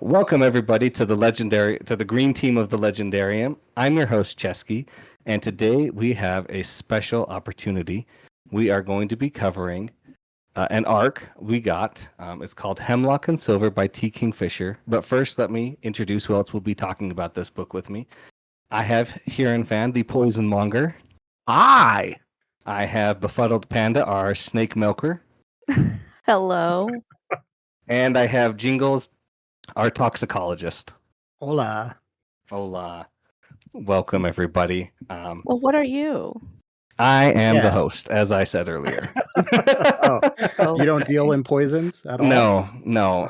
Welcome everybody to the green team of the Legendarium. I'm your host Cesky, and today we have a special opportunity. We are going to be covering an arc we got. It's called Hemlock Silver by Kingfisher. But first, let me introduce who else will be talking about this book with me. I have Hurinfan, the Poison Monger. Hi. I have BefuddledPanda, our Snake Milker. Hello. And I have Jingalls, our Toxicologist. Hola. Hola. Welcome, everybody. Well, what are you? I am the host, as I said earlier. You don't deal in poisons at all? No.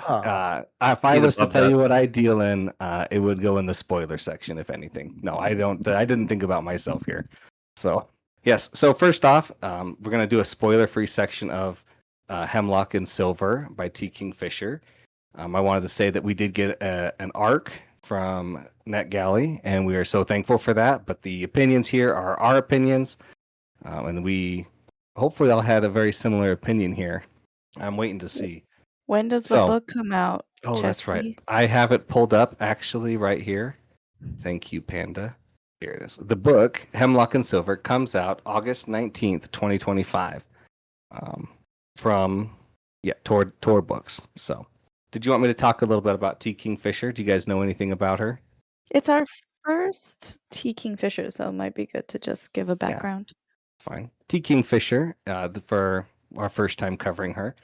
If I He's was to above tell that. you what I deal in, it would go in the spoiler section, if anything. No, I don't. I didn't think about myself here. So, yes. So first off, we're going to do a spoiler-free section of Hemlock Silver by Kingfisher. I wanted to say that we did get an arc from NetGalley, and we are so thankful for that. But the opinions here are our opinions, and we hopefully all had a very similar opinion here. I'm waiting to see. When does the book come out? Oh, that's right. Chesky? I have it pulled up actually right here. Thank you, Panda. Here it is. The book, Hemlock Silver, comes out August 19th, 2025 from Tor Books. So, did you want me to talk a little bit about Kingfisher? Do you guys know anything about her? It's our first Kingfisher, so it might be good to just give a background. Fine. Kingfisher, for our first time covering her,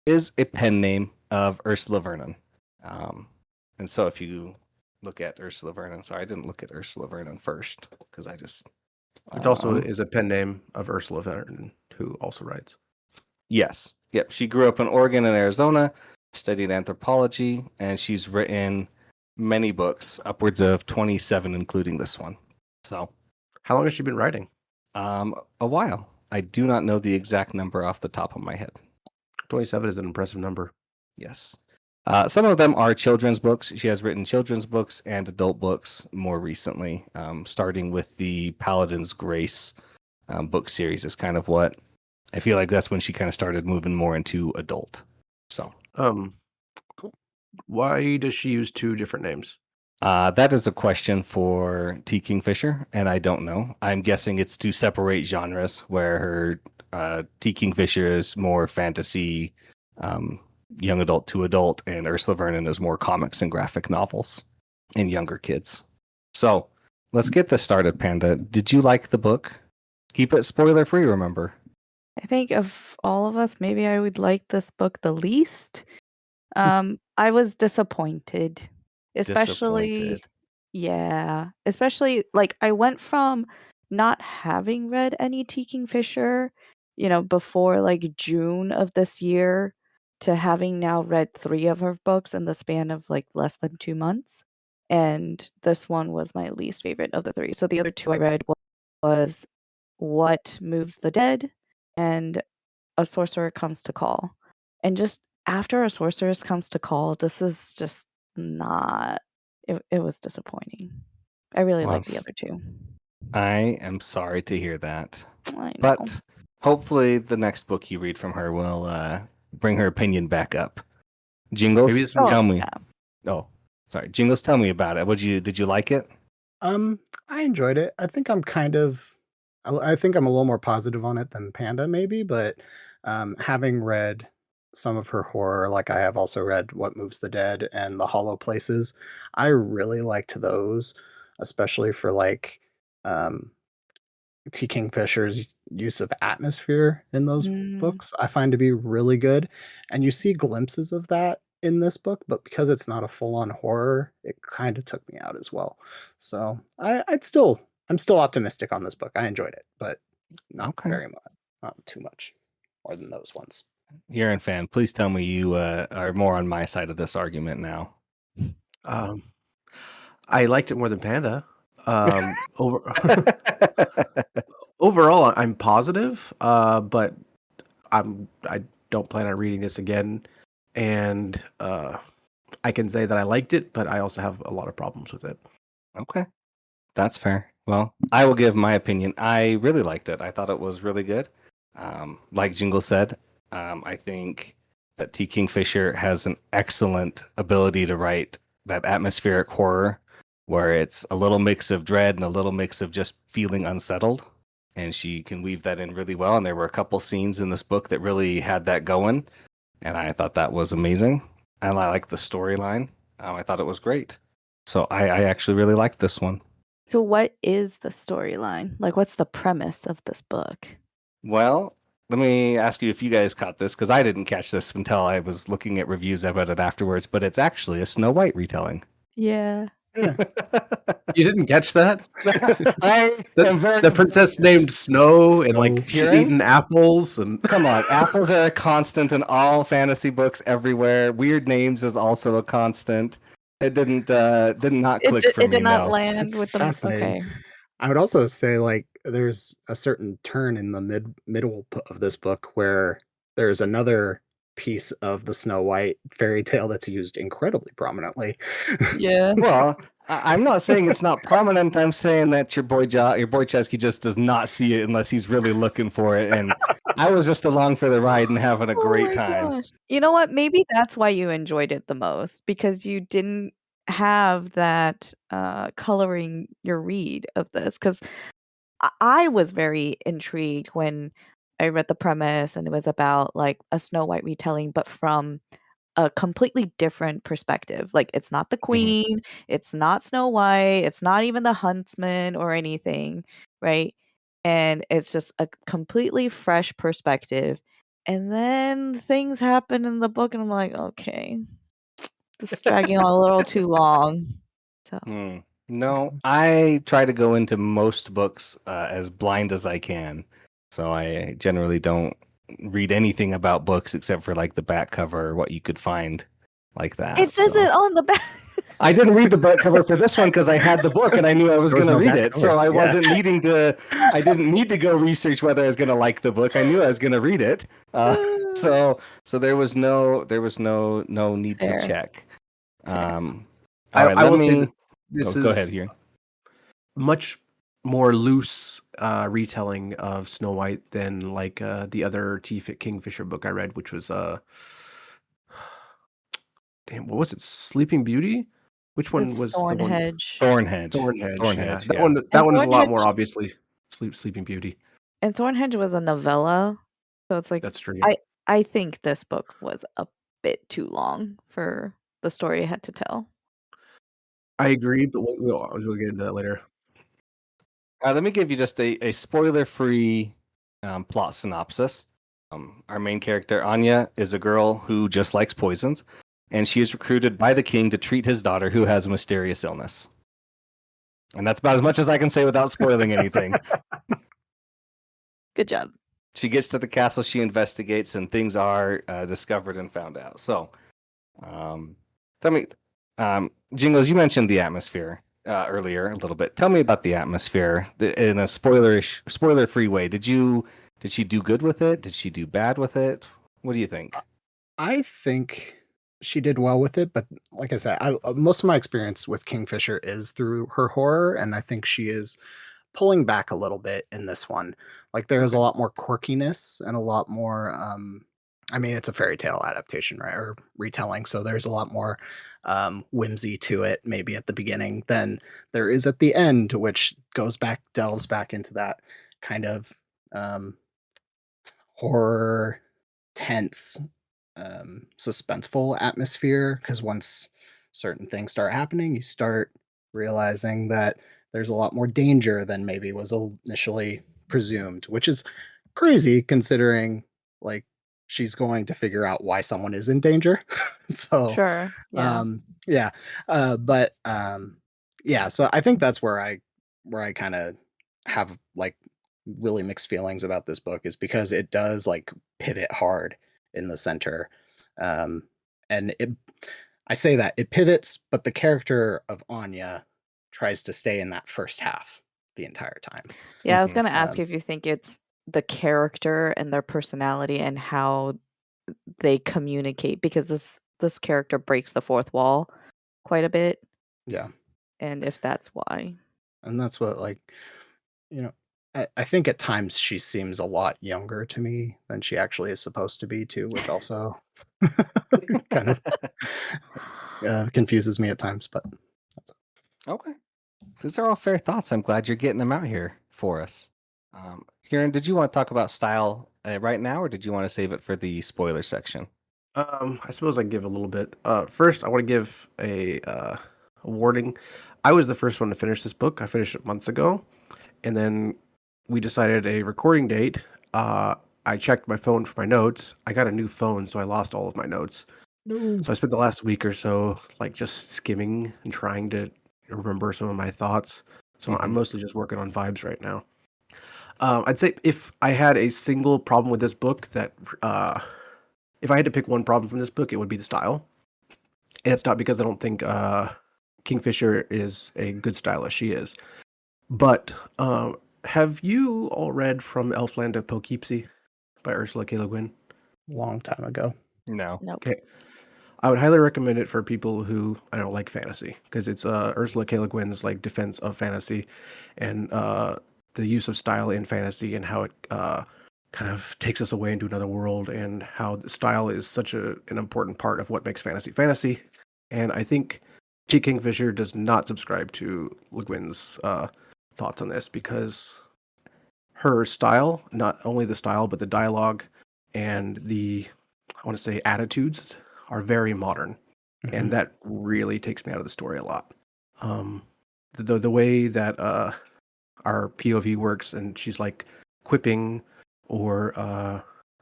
is a pen name of Ursula Vernon. And so if you look at Ursula Vernon, sorry, I didn't look at Ursula Vernon first because I just... It also is a pen name of Ursula Vernon, who also writes. Yes. Yep. She grew up in Oregon and Arizona, studied anthropology, and she's written many books, upwards of 27, including this one. So, how long has she been writing? A while. I do not know the exact number off the top of my head. 27 is an impressive number. Yes. Some of them are children's books. She has written children's books and adult books more recently, starting with the Paladin's Grace book series is kind of what I feel like that's when she kind of started moving more into adult. So, cool. Why does she use two different names? That is a question for Kingfisher, and I don't know. I'm guessing it's to separate genres, where her Kingfisher is more fantasy, young adult to adult, and Ursula Vernon is more comics and graphic novels and younger kids. So let's get this started, Panda. Did you like the book? Keep it spoiler free, remember? I think of all of us, maybe I would like this book the least. I was disappointed. Especially like I went from not having read any Kingfisher, before like June of this year, to having now read 3 of her books in the span of like less than 2 months. And this one was my least favorite of the 3. So the other 2 I read was What Moves the Dead and A Sorcerer Comes to Call. And just after A Sorcerer Comes to Call, this is just not... It was disappointing. I really like the other 2. I am sorry to hear that. I know. But hopefully the next book you read from her will bring her opinion back up. Jingles, tell me. Oh, sorry. Jingles, tell me about it. Did you like it? I enjoyed it. I think I'm a little more positive on it than Panda maybe, but having read some of her horror, like I have also read What Moves the Dead and The Hollow Places, I really liked those, especially for like Kingfisher's use of atmosphere in those books. I find to be really good, and you see glimpses of that in this book, but because it's not a full-on horror, it kind of took me out as well. So I'm still optimistic on this book. I enjoyed it, but not very much, not too much more than those ones. Hurinfan, please tell me you are more on my side of this argument now. I liked it more than Panda. Overall, I'm positive, but I don't plan on reading this again. And I can say that I liked it, but I also have a lot of problems with it. Okay, that's fair. Well, I will give my opinion. I really liked it. I thought it was really good. Like Jingle said, I think that T. Kingfisher has an excellent ability to write that atmospheric horror where it's a little mix of dread and a little mix of just feeling unsettled. And she can weave that in really well. And there were a couple scenes in this book that really had that going. And I thought that was amazing. And I like the storyline. I thought it was great. So I actually really liked this one. So what is the storyline? Like, what's the premise of this book? Well, let me ask you if you guys caught this, because I didn't catch this until I was looking at reviews about it afterwards, but it's actually a Snow White retelling. Yeah. Yeah. You didn't catch that? I am very The princess named Snow, and like she's Huron? eating apples and Come on, apples are a constant in all fantasy books everywhere. Weird names is also a constant. It did not click for me. It did not No. land It's with them. fascinating. Okay. I would also say like there's a certain turn in the middle of this book where there's another piece of the Snow White fairy tale that's used incredibly prominently. Yeah. Well, I'm not saying it's not prominent. I'm saying that your boy Cesky just does not see it unless he's really looking for it. And I was just along for the ride and having a great my time. gosh. You know what? Maybe that's why you enjoyed it the most, because you didn't have that coloring your read of this. Because I was very intrigued when I read the premise and it was about like a Snow White retelling, but from a completely different perspective. Like, it's not the queen, it's not Snow White, it's not even the huntsman or anything, right? And it's just a completely fresh perspective. And then things happen in the book, and I'm like, okay, this is dragging on a little too long. So, No, I try to go into most books as blind as I can. So I generally don't read anything about books except for like the back cover or what you could find like that. it says so. it on the back. I didn't read the back cover for this one because I had the book and I knew I was There was going to no read back it. cover. So I Yeah. wasn't needing to. I didn't need to go research whether I was going to like the book. I knew I was going to read it. So there was no need Fair. to check. Fair. All right, I let will say me. that this Go ahead is here. much more loose retelling of Snow White than like the other Kingfisher book I read, which was damn, what was it? Sleeping Beauty? Which one It's was the one? Thornhedge. Thornhedge. Thornhedge. Yeah, Thornhedge, that yeah. one. That And one is a lot more Thornhedge- obviously Sleeping Beauty. And Thornhedge was a novella, so it's like That's true. I think this book was a bit too long for the story it had to tell. I agree, but we'll get into that later. Let me give you just a spoiler-free plot synopsis. Our main character, Anya, is a girl who just likes poisons, and she is recruited by the king to treat his daughter who has a mysterious illness. And that's about as much as I can say without spoiling anything. Good job. She gets to the castle, she investigates, and things are discovered and found out. So, tell me, Jingles, you mentioned the atmosphere earlier a little bit. Tell me about the atmosphere in a spoiler-free way. Did she do good with it? Did she do bad with it? What do you think? I think she did well with it, but like I said, most of my experience with Kingfisher is through her horror, and I think she is pulling back a little bit in this one. Like there's a lot more quirkiness and a lot more I mean it's a fairy tale adaptation, right? Or retelling, so there's a lot more whimsy to it maybe at the beginning than there is at the end, which delves back into that kind of horror tense suspenseful atmosphere, because once certain things start happening you start realizing that there's a lot more danger than maybe was initially presumed, which is crazy considering like she's going to figure out why someone is in danger. So Sure. Yeah. yeah but yeah, so I think that's where I kind of have like really mixed feelings about this book, is because it does like pivot hard in the center, and I say that it pivots, but the character of Anya tries to stay in that first half the entire time. Yeah, I was going to ask Um, if you think it's the character and their personality and how they communicate, because this character breaks the fourth wall quite a bit, yeah, and if that's why. and that's what, like, you know, I think at times she seems a lot younger to me than she actually is supposed to be too, which also kind of confuses me at times. But that's Okay. These are all fair thoughts. I'm glad you're getting them out here for us. Kieran, did you want to talk about style right now, or did you want to save it for the spoiler section? I suppose I can give a little bit. First, I want to give a warning. I was the first one to finish this book. I finished it months ago, and then we decided a recording date. I checked my phone for my notes. I got a new phone, so I lost all of my notes. no. So I spent the last week or so like just skimming and trying to remember some of my thoughts. So I'm Mhm. mostly just working on vibes right now. I'd say if I had a single problem with this book that if I had to pick one problem from this book, it would be the style. And it's not because I don't think Kingfisher is a good stylist. She is. But have you all read From Elfland to Poughkeepsie by Ursula K. Le Guin? Long time ago. No. Nope. Okay. I would highly recommend it for people who I don't like fantasy because it's Ursula K. Le Guin's like defense of fantasy and the use of style in fantasy and how it kind of takes us away into another world and how the style is such an important part of what makes fantasy fantasy. And I think G. Kingfisher does not subscribe to Le Guin's thoughts on this because her style, not only the style, but the dialogue and the, I want to say, attitudes are very modern. Mhm. And that really takes me out of the story a lot. The way that our POV works, and she's like quipping, or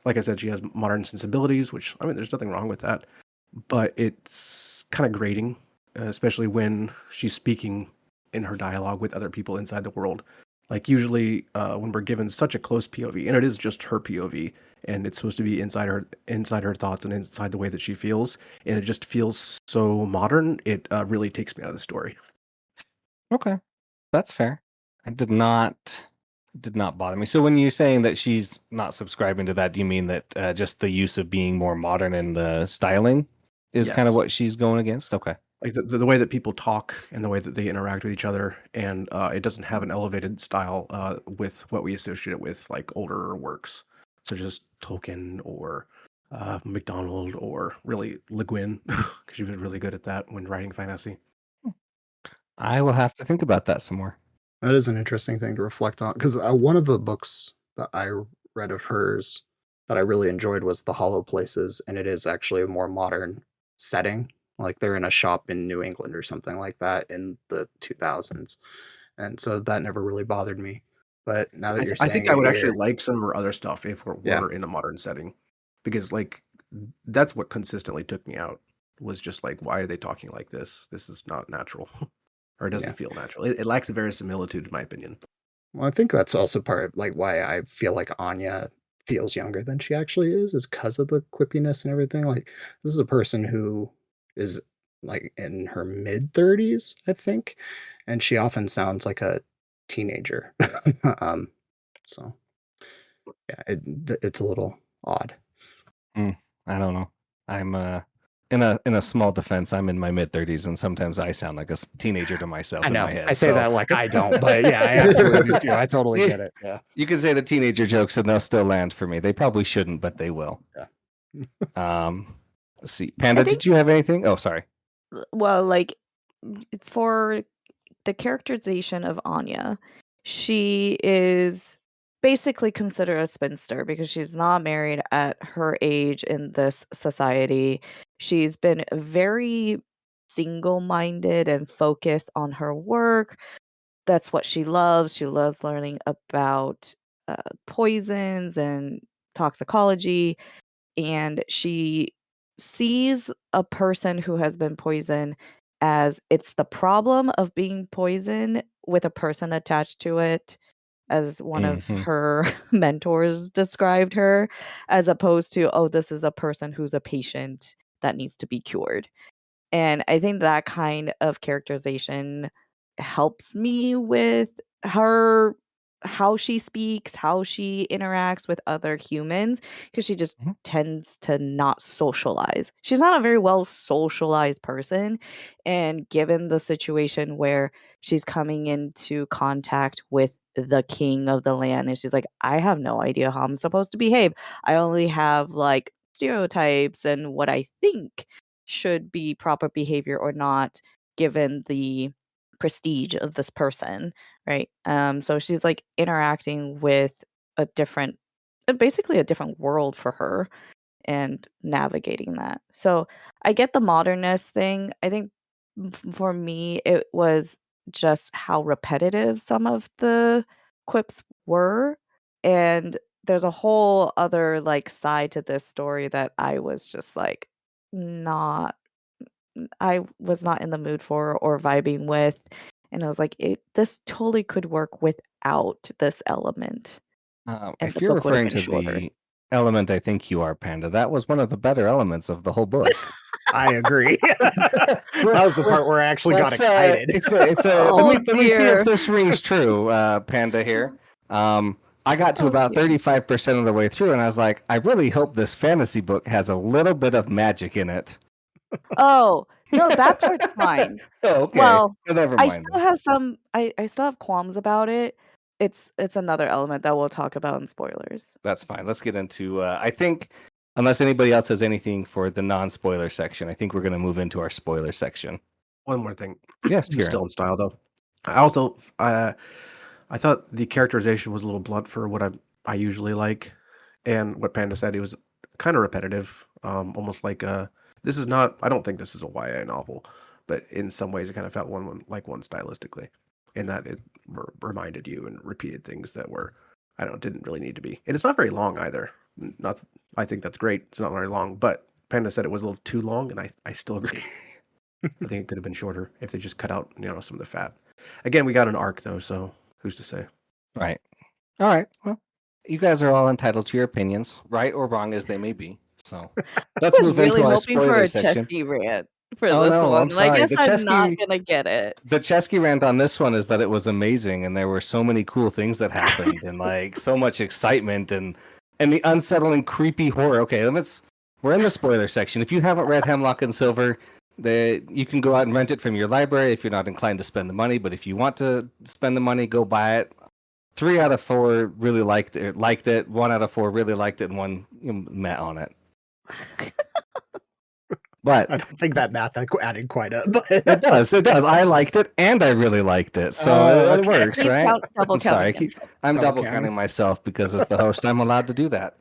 like I said, she has modern sensibilities, which I mean, there's nothing wrong with that, but it's kind of grating, especially when she's speaking in her dialogue with other people inside the world. Like usually, when we're given such a close POV, and it is just her POV, and it's supposed to be inside her thoughts and inside the way that she feels, and it just feels so modern. It really takes me out of the story. Okay, that's fair. It did not bother me. So when you're saying that she's not subscribing to that, do you mean that just the use of being more modern in the styling is kind of Yes. what she's going against? Okay. Like the way that people talk and the way that they interact with each other, and it doesn't have an elevated style with what we associate it with, like older works, such as Tolkien or MacDonald or really Le Guin, because she was really good at that when writing fantasy. I will have to think about that some more. That is an interesting thing to reflect on because one of the books that I read of hers that I really enjoyed was The Hollow Places, and it is actually a more modern setting. Like they're in a shop in New England or something like that in the 2000s, and so that never really bothered me. But now that you're I saying think I it would actually here, like some of her other stuff if we're, yeah, we're in a modern setting, because like that's what consistently took me out was just like, why are they talking like this? This is not natural, or it doesn't yeah. feel natural. It lacks a verisimilitude, in my opinion. Well, I think that's also part of like why I feel like Anya feels younger than she actually is because of the quippiness and everything. Like this is a person who is like in her mid 30s, I think, and she often sounds like a teenager. um, so yeah, it's a little odd. I don't know. I'm in a small defense. I'm in my mid 30s, and sometimes I sound like a teenager to myself I in know. my head. I say So that like I don't, but yeah, I absolutely do too. I totally get it. Yeah. you can say the teenager jokes, and they'll still land for me. They probably shouldn't, but they will. Yeah. Let's see. I Panda, think, did you have anything? Oh, sorry. well, like for the characterization of Anya, she is basically considered a spinster because she's not married at her age in this society. She's been very single-minded and focused on her work. That's what she loves. She loves learning about poisons and toxicology, and she sees a person who has been poisoned as it's the problem of being poisoned with a person attached to it, as one of Hmm. her mentors described her, as opposed to, oh, this is a person who's a patient that needs to be cured. And I think that kind of characterization helps me with her, how she speaks, how she interacts with other humans, because she just Mhm. tends to not socialize. She's not a very well socialized person. And given the situation where she's coming into contact with the king of the land, and she's like, I have no idea how I'm supposed to behave. I only have like stereotypes and what I think should be proper behavior or not, given the prestige of this person, right? So she's like interacting with a different, basically a different world for her, and navigating that. So I get the modernness thing. I think for me, it was just how repetitive some of the quips were. And there's a whole other like side to this story that I was just like not, I was not in the mood for or vibing with. And I was like, this totally could work without this element. And If the you're book would have referring been to shorter. the element, I think you are, Panda. That was one of the better elements of the whole book. I agree. That was the part where I actually got Let's, excited. Oh, let me see if dear. this rings true, Panda here. I got to Oh, about dear. 35% of the way through, and I was like, I really hope this fantasy book has a little bit of magic in it. Oh, no, that part's fine. Oh, okay. Well, Well, never I mind still then. have some I still have qualms about it. It's another element that we'll talk about in spoilers. That's fine. Let's get into. I think, unless anybody else has anything for the non-spoiler section, I think we're going to move into our spoiler section. One more thing. Yes, Just Kieran. still in style though. I also I thought the characterization was a little blunt for what I usually like, and what Panda said, it was kind of repetitive, almost like this is not. I don't think this is a YA novel, but in some ways it kind of felt like one stylistically, in that it reminded you and repeated things that were, I don't know, didn't really need to be. And it's not very long either. Not, I think that's great. It's not very long, but Panda said it was a little too long, and I still agree. I think it could have been shorter if they just cut out, some of the fat. Again, we got an arc though, so who's to say? Right. All right. Well, you guys are all entitled to your opinions, right or wrong as they may be. So let's I was move into really our hoping for spoiler a section. Chesky rant for Oh this no, one. I'm And I sorry. guess I'm not gonna get it. The Cesky rant on this one is that it was amazing, and there were so many cool things that happened, and like so much excitement, and the unsettling, creepy horror. Okay, we're in the spoiler section. If you haven't read Hemlock and Silver, you can go out and rent it from your library if you're not inclined to spend the money. But if you want to spend the money, go buy it. 3 out of 4 really liked it. 1 out of 4 really liked it, and 1 met on it. But I don't think that math added quite up. But it does. I liked it, and I really liked it, so it okay. works, Please right? double I'm count sorry. again. I'm Double double counting. counting myself because as the host, I'm allowed to do that.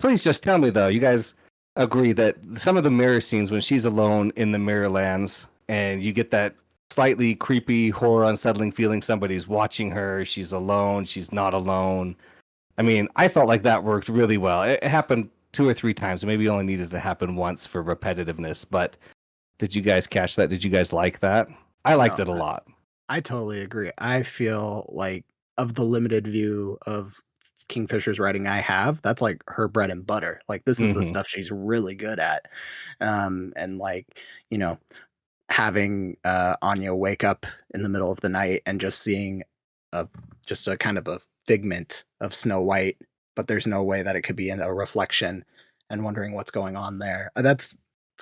Please just tell me though, you guys agree that some of the mirror scenes when she's alone in the Mirrorlands, and you get that slightly creepy, horror, unsettling feeling somebody's watching her, she's alone, she's not alone. I mean, I felt like that worked really well. It happened 2 or 3 times. Maybe only needed to happen once for repetitiveness, but did you guys catch that? Did you guys like that? I liked No, it a lot. I totally agree. I feel like, of the limited view of Kingfisher's writing I have, that's like her bread and butter. Like, this is the Mhm. stuff she's really good at. And like, having Anya wake up in the middle of the night and just seeing just a kind of a figment of Snow White, but there's no way that it could be in a reflection, and wondering what's going on there. It's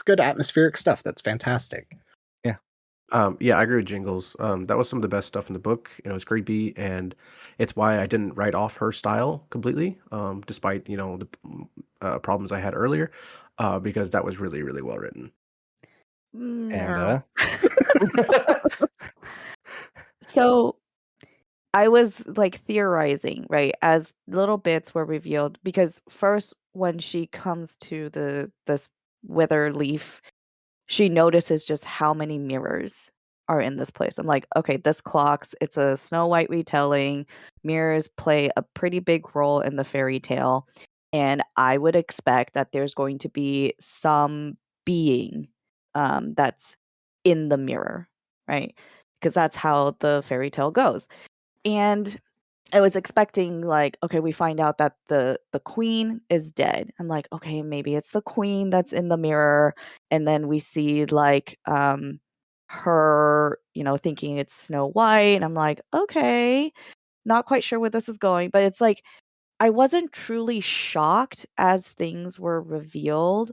good atmospheric stuff. That's fantastic. Yeah, I agree with Jingles. That was some of the best stuff in the book. It was creepy, and it's why I didn't write off her style completely, despite the problems I had earlier, because that was really, really well written. And So I was like theorizing, right, as little bits were revealed, because first when she comes to this wither leaf, she notices just how many mirrors are in this place. I'm like, okay, this clocks. It's a Snow White retelling. Mirrors play a pretty big role in the fairy tale. And I would expect that there's going to be some being that's in the mirror, right? Because that's how the fairy tale goes. And I was expecting, like, okay, we find out that the queen is dead. I'm like, okay, maybe it's the queen that's in the mirror, and then we see like her, thinking it's Snow White, and I'm like, okay, not quite sure where this is going, but it's like I wasn't truly shocked as things were revealed,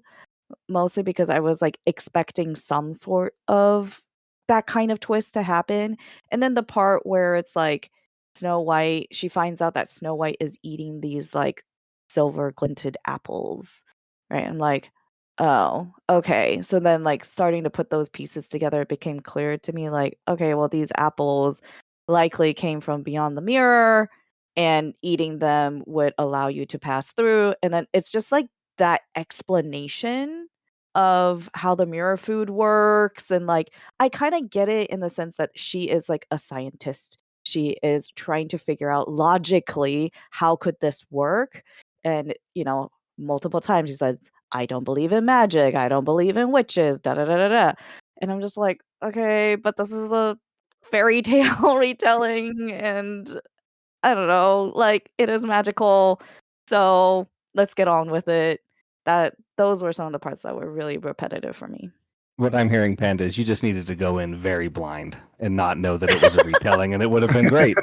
mostly because I was like expecting some sort of that kind of twist to happen. And then the part where it's like Snow White, she finds out that Snow White is eating these like silver glinted apples, right? I'm like, oh, okay. So then, like, starting to put those pieces together, it became clear to me, like, okay, well, these apples likely came from beyond the mirror, and eating them would allow you to pass through. And then it's just like that explanation of how the mirror food works. And like, I kind of get it in the sense that she is like a scientist. She is trying to figure out logically how could this work. And, multiple times she says, I don't believe in magic. I don't believe in witches. Da da da da da. And I'm just like, okay, but this is a fairy tale retelling, and I don't know, like, it is magical. So let's get on with it. Those were some of the parts that were really repetitive for me. What I'm hearing, Panda, is you just needed to go in very blind and not know that it was a retelling, and it would have been great.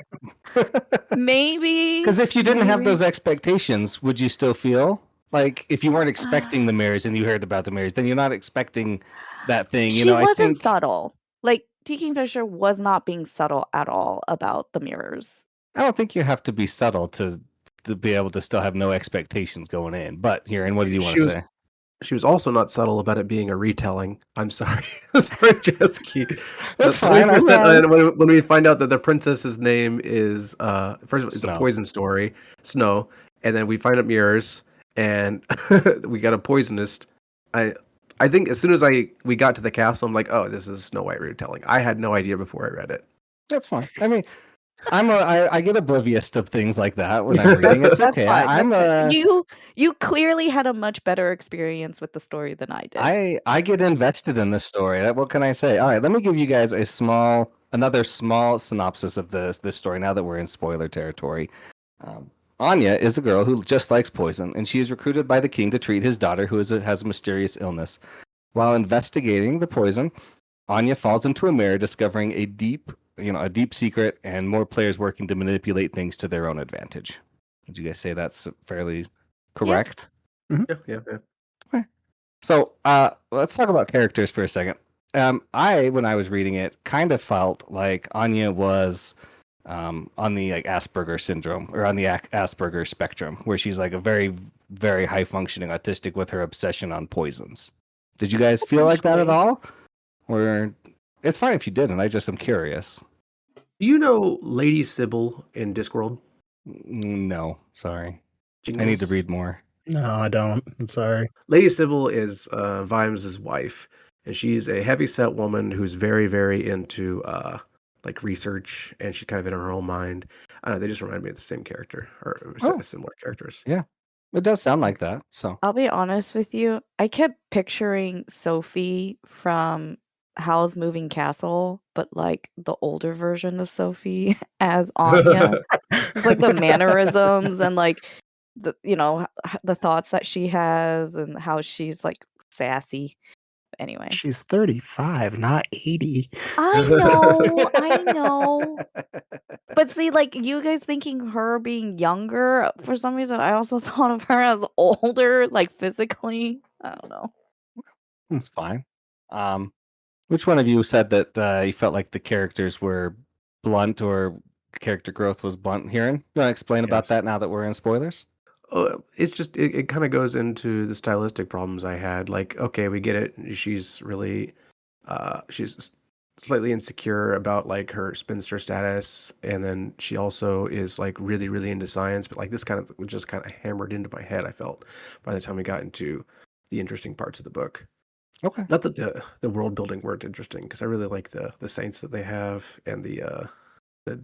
Maybe. Because if you didn't have maybe. those expectations, would you still feel like if you weren't expecting the mirrors and you heard about the mirrors, then you're not expecting that thing? She I wasn't think subtle. Like, T. Kingfisher was not being subtle at all about the mirrors. I don't think you have to be subtle to be able to still have no expectations going in. But here, and what do you want to say? She was also not subtle about it being a retelling. I'm sorry. Sorry, Cesky. That's fine. When we find out that the princess's name is first of all, it's Snow. a poison story, Snow, and then we find out mirrors, and we got a poisonist. I think as soon as we got to the castle, I'm like, oh, this is a Snow White retelling. I had no idea before I read it. That's fine. I mean, I get oblivious to things like that when I'm reading. It's okay. You clearly had a much better experience with the story than I did. I get invested in this story. What can I say? All right, let me give you guys another small synopsis of this story. Now that we're in spoiler territory, Anya is a girl who just likes poison, and she is recruited by the king to treat his daughter, who has a mysterious illness. While investigating the poison, Anya falls into a mirror, discovering a deep secret, and more players working to manipulate things to their own advantage. Would you guys say that's fairly correct? Yeah. Mm-hmm. Yeah. Okay. So let's talk about characters for a second. When I was reading it, kind of felt like Anya was on the like Asperger syndrome, or on the Asperger spectrum, where she's like a very, very high functioning autistic with her obsession on poisons. Did you guys feel like that at all? Or it's fine if you didn't. I just am curious. Do you know Lady Sybil in Discworld? No, sorry. Jingalls? I need to read more. No, I don't. I'm sorry. Lady Sybil is Vimes' wife, and she's a heavyset woman who's very, very into like research, and she's kind of in her own mind. I don't know, they just remind me of the same character, or similar characters. Yeah, it does sound like that. So I'll be honest with you. I kept picturing Sophie from Howl's Moving Castle, but like the older version of Sophie as Anya. Just like the mannerisms and like the thoughts that she has and how she's like sassy. Anyway, She's 35, not 80. I know. But see, like, you guys thinking her being younger, for some reason, I also thought of her as older, like, physically. I don't know. That's fine. Which one of you said that you felt like the characters were blunt, or character growth was blunt? Hurin, you want to explain about that now that we're in spoilers? It's just it kind of goes into the stylistic problems I had. Like, okay, we get it. She's really she's slightly insecure about like her spinster status, and then she also is like really, really into science. But like this kind of was just kind of hammered into my head, I felt, by the time we got into the interesting parts of the book. Okay. Not that the world building weren't interesting, because I really like the saints that they have, and the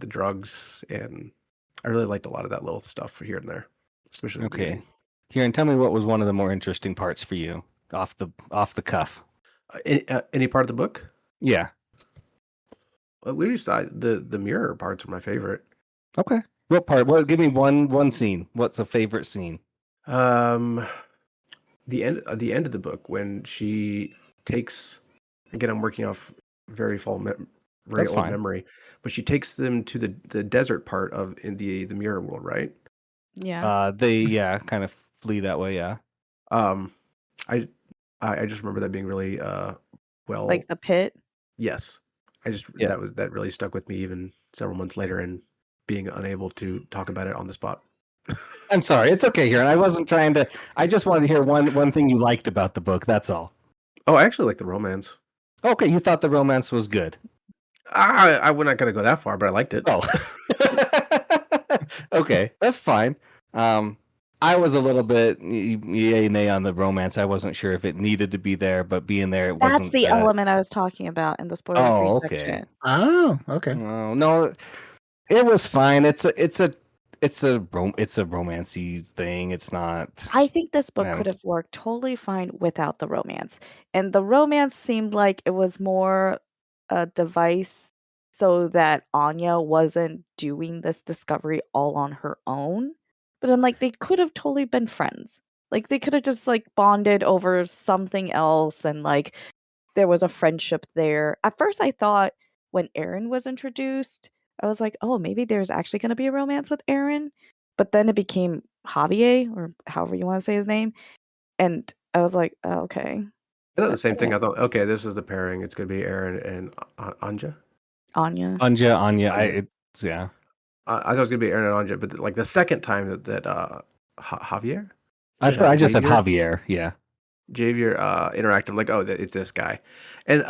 drugs, and I really liked a lot of that little stuff here and there, especially at the beginning. Hurin, tell me what was one of the more interesting parts for you off the cuff. Any part of the book? Yeah. We decided the mirror parts were my favorite. Okay. What part? Well, give me one scene. What's a favorite scene? The end of the book, when she takes, again, I'm working off very old memory, but she takes them to the desert part of in the mirror world, right? Yeah. They kind of flee that way. Yeah. I just remember that being really well, like the pit. Yes, that really stuck with me even several months later, and being unable to talk about it on the spot. I'm sorry. It's okay, here. I wasn't trying to. I just wanted to hear one thing you liked about the book. That's all. Oh, I actually like the romance. Okay, you thought the romance was good. We're not gonna go that far, but I liked it. Oh. Okay, that's fine. I was a little bit yay nay on the romance. I wasn't sure if it needed to be there, but being there, it wasn't. That's the element I was talking about in the spoiler-free Oh, okay. section. Oh, okay. No, it was fine. It's a romancy thing. It's not. I think this book I could don't- have worked totally fine without the romance. And the romance seemed like it was more a device so that Anya wasn't doing this discovery all on her own. But I'm like, they could have totally been friends. Like they could have just like bonded over something else and like there was a friendship there. At first I thought when Aaron was introduced, I was like, oh, maybe there's actually going to be a romance with Aaron. But then it became Javier, or however you want to say his name. And I was like, oh, okay. I thought the same thing. I thought, okay, this is the pairing. It's gonna be Aaron and Anja. Anya. Anya. Yeah. I thought it was gonna be Aaron and Anja, but like the second time that Javier, I just said Javier? Javier. Yeah. Javier interacted, I'm like, oh, it's this guy. And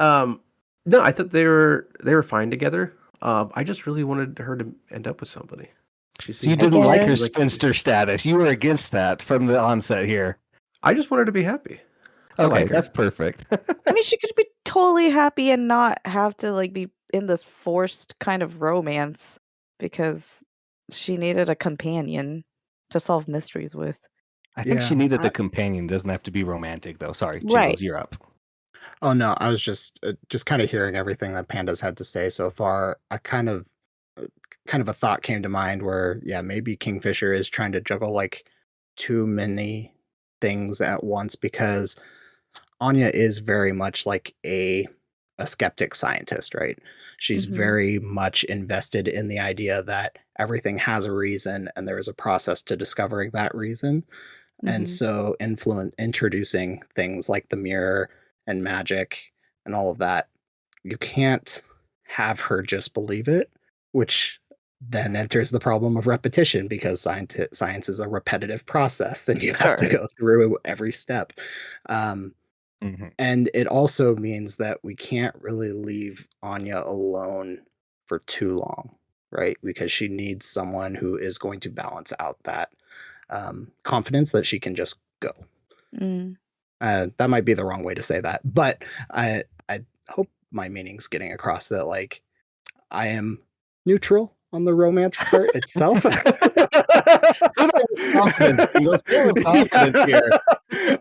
no, I thought they were fine together. I just really wanted her to end up with somebody. So you didn't like her guess. spinster status. You were against that from the onset here. I just wanted her to be happy. I Okay, like her. that's perfect. I mean, she could be totally happy and not have to like be in this forced kind of romance because she needed a companion to solve mysteries with. I think she Yeah, needed the companion. Doesn't have to be romantic though. Sorry, Jingles, Right. you're up. Oh no, I was just kind of hearing everything that Panda's had to say so far. I kind of a thought came to mind where maybe Kingfisher is trying to juggle like too many things at once, because Anya is very much like a skeptic scientist, right? She's Mhm. very much invested in the idea that everything has a reason and there is a process to discovering that reason. And Mhm. so introducing things like the mirror and magic and all of that, you can't have her just believe it, which then enters the problem of repetition, because science is a repetitive process and you have to Sure. go through every step. Um, Mhm. and it also means that we can't really leave Anya alone for too long, right? Because she needs someone who is going to balance out that confidence that she can just go. Mm. That might be the wrong way to say that, but I hope my meaning's getting across, that like I am neutral on the romance part itself. Confidence, Jingles. Say it with confidence here.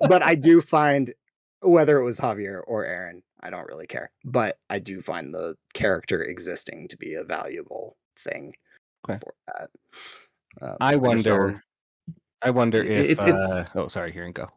But I do find, whether it was Javier or Aaron, I don't really care. But I do find the character existing to be a valuable thing Okay. for that. I wonder if. It's Oh, sorry. Here and go.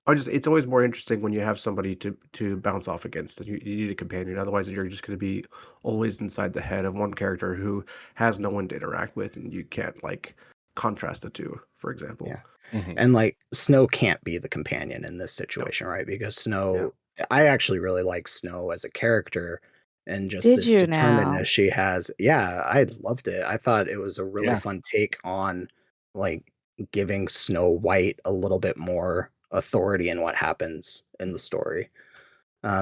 it's always more interesting when you have somebody to bounce off against. You need a companion, otherwise you're just going to be always inside the head of one character who has no one to interact with, and you can't like contrast the two, for example. Yeah. Mhm. And like Snow can't be the companion in this situation, right? Because Snow, I actually really like Snow as a character, and just Did this you now? determinedness she has. Yeah, I loved it. I thought it was a really Yeah. fun take on like giving Snow White a little bit more authority in what happens in the story.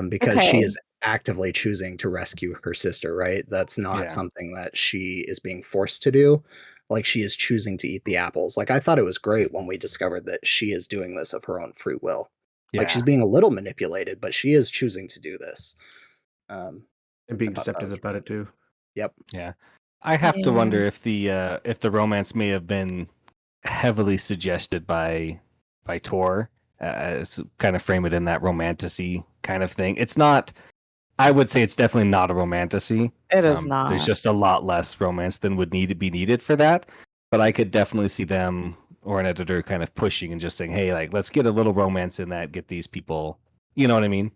Because she Okay. is actively choosing to rescue her sister, right? That's not Yeah. something that she is being forced to do. Like, she is choosing to eat the apples. Like, I thought it was great when we discovered that she is doing this of her own free will. Yeah. Like, she's being a little manipulated, but she is choosing to do this. And being I thought that deceptive was about it too. Yep. Yeah. I have to wonder Yeah. if the romance may have been heavily suggested by Tor, as kind of frame it in that romantasy kind of thing. It's not. I would say it's definitely not a romantasy. It is There's not. just a lot less romance than would need to be needed for that. But I could definitely see them or an editor kind of pushing and just saying, "Hey, like let's get a little romance in that. Get these people." You know what I mean?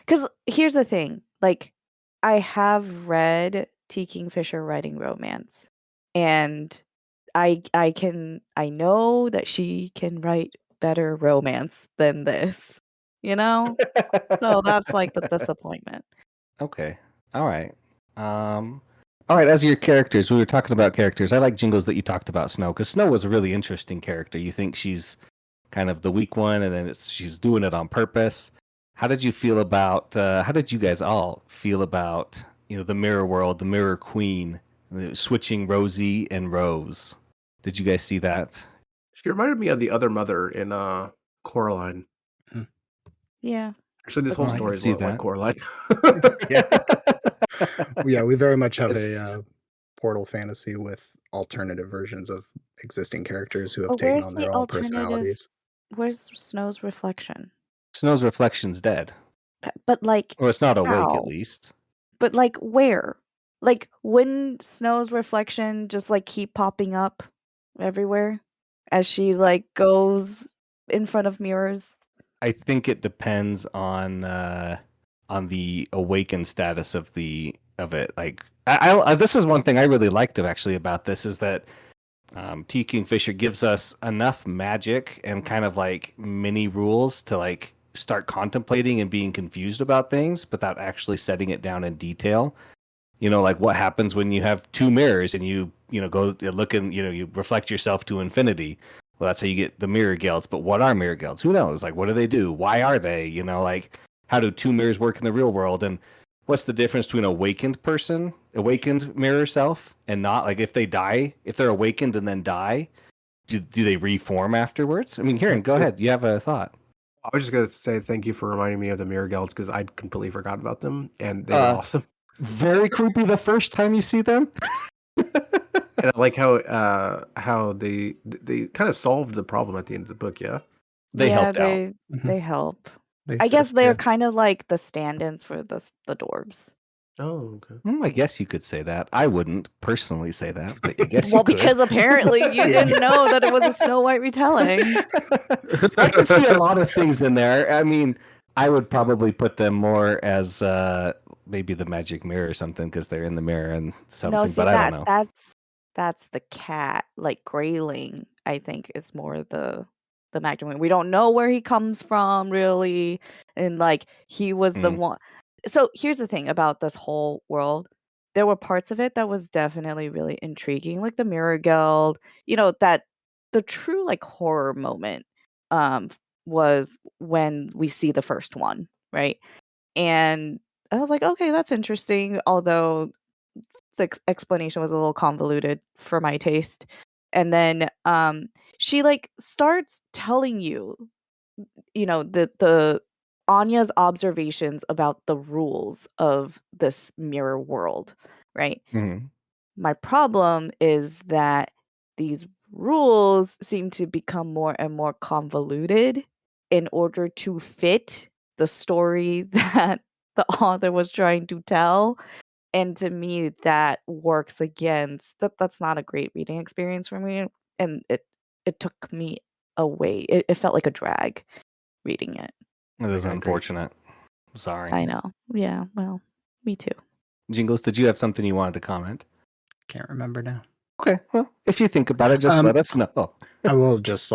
Because here's the thing, like, I have read T. Kingfisher writing romance, and I know that she can write better romance than this, you know? So that's like the disappointment. Okay. All right. All right, as your characters, we were talking about characters. I like Jingles that you talked about Snow, because Snow was a really interesting character. You think she's kind of the weak one, and then she's doing it on purpose. How did you feel about? How did you guys all feel about the Mirror World, the Mirror Queen, switching Rosie and Rose? Did you guys see that? She reminded me of the other mother in Coraline. Yeah. Actually, this But whole I story can is see a lot like that. Coraline. Yeah, we very much have It's- a Portal fantasy with alternative versions of existing characters who have But taken where's on the their own alternative? personalities. Where's Snow's reflection? Snow's reflection's dead, But like, or it's not awake at how? least. But like, where? Like, wouldn't Snow's reflection just like keep popping up everywhere as she like goes in front of mirrors? I think it depends on the awakened status of it. Like, this is one thing I really liked actually about this is that T. Kingfisher gives us enough magic and kind of like mini rules to like start contemplating and being confused about things without actually setting it down in detail. Like what happens when you have two mirrors and you go look and you reflect yourself to infinity. Well, that's how you get the mirror guilds. But what are mirror guilds? Who knows? Like, what do they do? Why are they? Like, how do two mirrors work in the real world? And what's the difference between awakened mirror self, and not? Like, if they're awakened and then die, do they reform afterwards? I mean, Kieran, go ahead. You have a thought. I was just gonna say thank you for reminding me of the Mirror Guilds because I'd completely forgot about them and they were awesome. Very creepy the first time you see them. And I like how they kind of solved the problem at the end of the book. Yeah, They helped out. They help. They I guess assist, they're yeah. kind of like the stand-ins for the dwarves. Oh, okay. I guess you could say that. I wouldn't personally say that, but I guess Well, you could. because apparently you didn't know that it was a Snow White retelling. I can see a lot of things in there. I mean, I would probably put them more as maybe the magic mirror or something because they're in the mirror and something. No, see but I don't know. that's the cat, like Grayling. I think is more the Magdalene. We don't know where he comes from really, and like he was the one. So here's the thing about this whole world. There were parts of it that was definitely really intriguing, like the Mirror Guild. That the true like horror moment was when we see the first one, right? And I was like, okay, that's interesting. Although the explanation was a little convoluted for my taste. And then she like starts telling you, the Anya's observations about the rules of this mirror world, right? Mm-hmm. My problem is that these rules seem to become more and more convoluted in order to fit the story that the author was trying to tell. And to me, that works against that's not a great reading experience for me. And it took me away. It felt like a drag reading it. It is I agree. unfortunate. Sorry. I know. Yeah, well, me too. Jingles, did you have something you wanted to comment? Can't remember now. Okay. Well, if you think about it, just let us know. I will just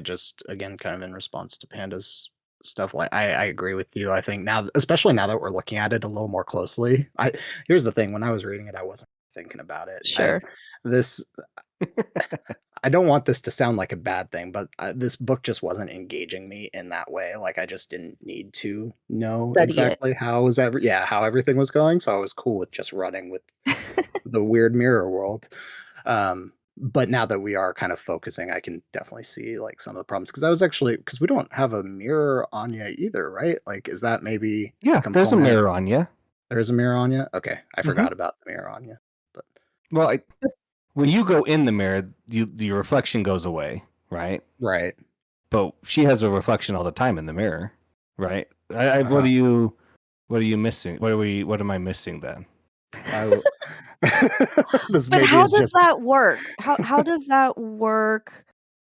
just again, kind of in response to Panda's stuff. Like, I agree with you. I think now, especially now that we're looking at it a little more closely. Here's the thing: when I was reading it, I wasn't thinking about it. Sure. I don't want this to sound like a bad thing, but this book just wasn't engaging me in that way. Like, I just didn't need to know Study it. exactly how everything was going. So I was cool with just running with the weird mirror world. But now that we are kind of focusing, I can definitely see like some of the problems because we don't have a mirror Anya either, right? Like, is that maybe Yeah, there's a mirror on you. There is a mirror Anya. Okay, I forgot about the mirror Anya. But well, when you go in the mirror, your reflection goes away, right? Right. But she has a reflection all the time in the mirror, right? What are you missing? What am I missing then? But how does that work? How does that work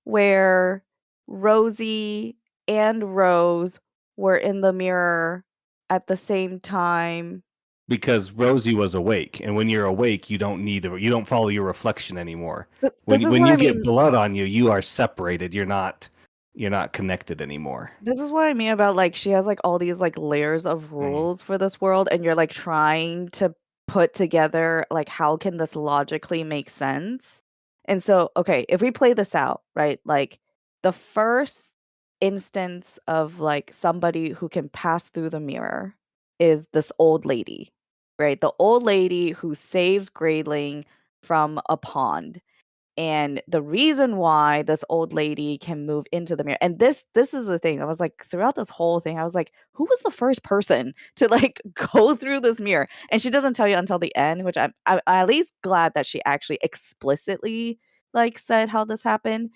where Rosie and Rose were in the mirror at the same time? Because Rosie was awake, and when you're awake, you don't follow your reflection anymore. When you get blood on you, you are separated. You're not connected anymore. This is what I mean about like she has like all these like layers of rules for this world, and you're like trying to put together, like, how can this logically make sense? And so, okay, if we play this out, right? Like, the first instance of, like, somebody who can pass through the mirror is this old lady, right? The old lady who saves Grayling from a pond. And the reason why this old lady can move into the mirror, and this is the thing. I was like, throughout this whole thing, I was like, who was the first person to like go through this mirror? And she doesn't tell you until the end, which I'm at least glad that she actually explicitly like said how this happened.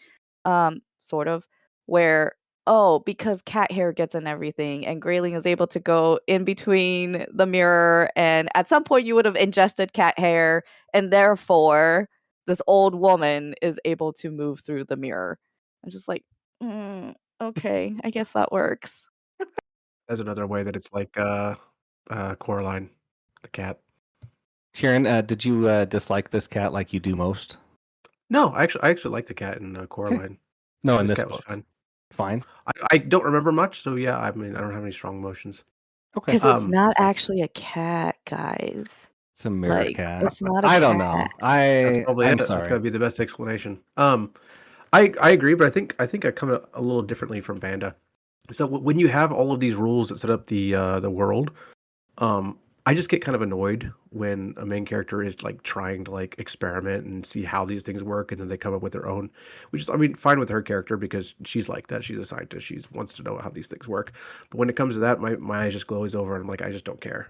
Sort of where, oh, because cat hair gets in everything, and Grayling is able to go in between the mirror, and at some point you would have ingested cat hair, and therefore this old woman is able to move through the mirror. I'm just like, okay, I guess that works. There's another way that it's like Coraline, the cat. Sharon, did you dislike this cat like you do most? No, I actually like the cat in Coraline. No, in This this cat was book. fine. Fine. I don't remember much, so yeah. I mean, I don't have any strong emotions. Okay. Because it's not that's fine. actually a cat, guys. It's a mirror Like, cat. it's not a I don't cat. know. That's probably I'm it. That's sorry. gotta be the best explanation. I agree, but I think I come a little differently from Banda. So when you have all of these rules that set up the world, I just get kind of annoyed when a main character is like trying to like experiment and see how these things work, and then they come up with their own. Which is, I mean, fine with her character because she's like that. She's a scientist. She wants to know how these things work. But when it comes to that, my eyes just glaze over, and I'm like, I just don't care.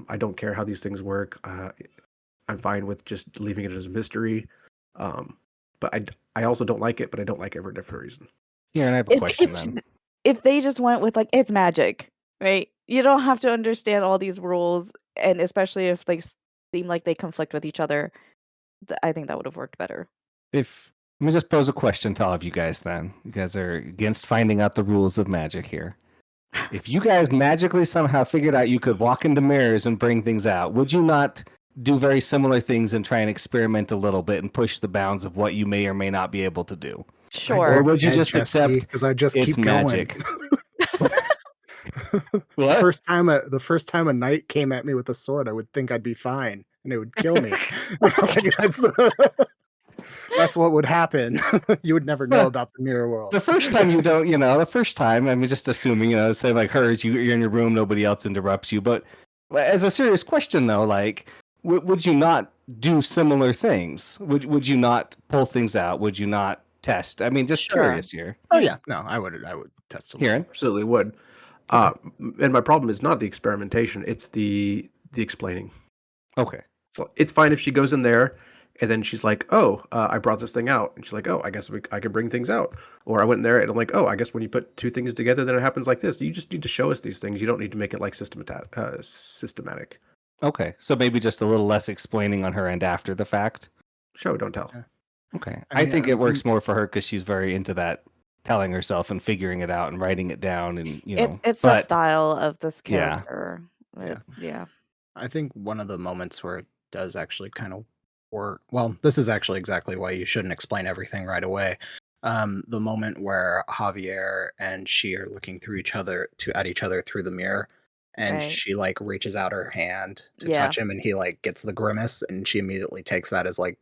I don't care how these things work. I'm fine with just leaving it as a mystery. But I also don't like it, but I don't like it for a different reason. Here, and I have a question then. If they just went with like it's magic, right? You don't have to understand all these rules, and especially if they seem like they conflict with each other, I think that would have worked better. Let me just pose a question to all of you guys then. You guys are against finding out the rules of magic here. If you guys magically somehow figured out you could walk into mirrors and bring things out, would you not do very similar things and try and experiment a little bit and push the bounds of what you may or may not be able to do? Sure. Or would you just accept because I just it's keep magic? going? What? The first time a knight came at me with a sword, I would think I'd be fine and it would kill me. Like, that's what would happen. You would never know about the mirror world. The first time you don't, the first time, I mean, just assuming, say like hers, you're in your room, nobody else interrupts you. But as a serious question though, like, would you not do similar things? Would you not pull things out? Would you not test? I mean, just Sure. curious here. Oh yeah, no, I would test a little. Kieran? Absolutely would. And my problem is not the experimentation; it's the explaining. Okay. So it's fine if she goes in there and then she's like, "Oh, I brought this thing out," and she's like, "Oh, I guess I can bring things out." Or I went in there and I'm like, "Oh, I guess when you put two things together, then it happens like this." You just need to show us these things. You don't need to make it like systematic. Okay. So maybe just a little less explaining on her end after the fact. Show, don't tell. Yeah. Okay. I I mean, think it works more for her because she's very into that telling herself and figuring it out and writing it down and It's the style of this Yeah. character. Yeah. I think one of the moments where it does actually kind of work. Well, this is actually exactly why you shouldn't explain everything right away. The moment where Javier and she are looking at each other through the mirror, and Right. she like reaches out her hand to Yeah. touch him, and he like gets the grimace, and she immediately takes that as like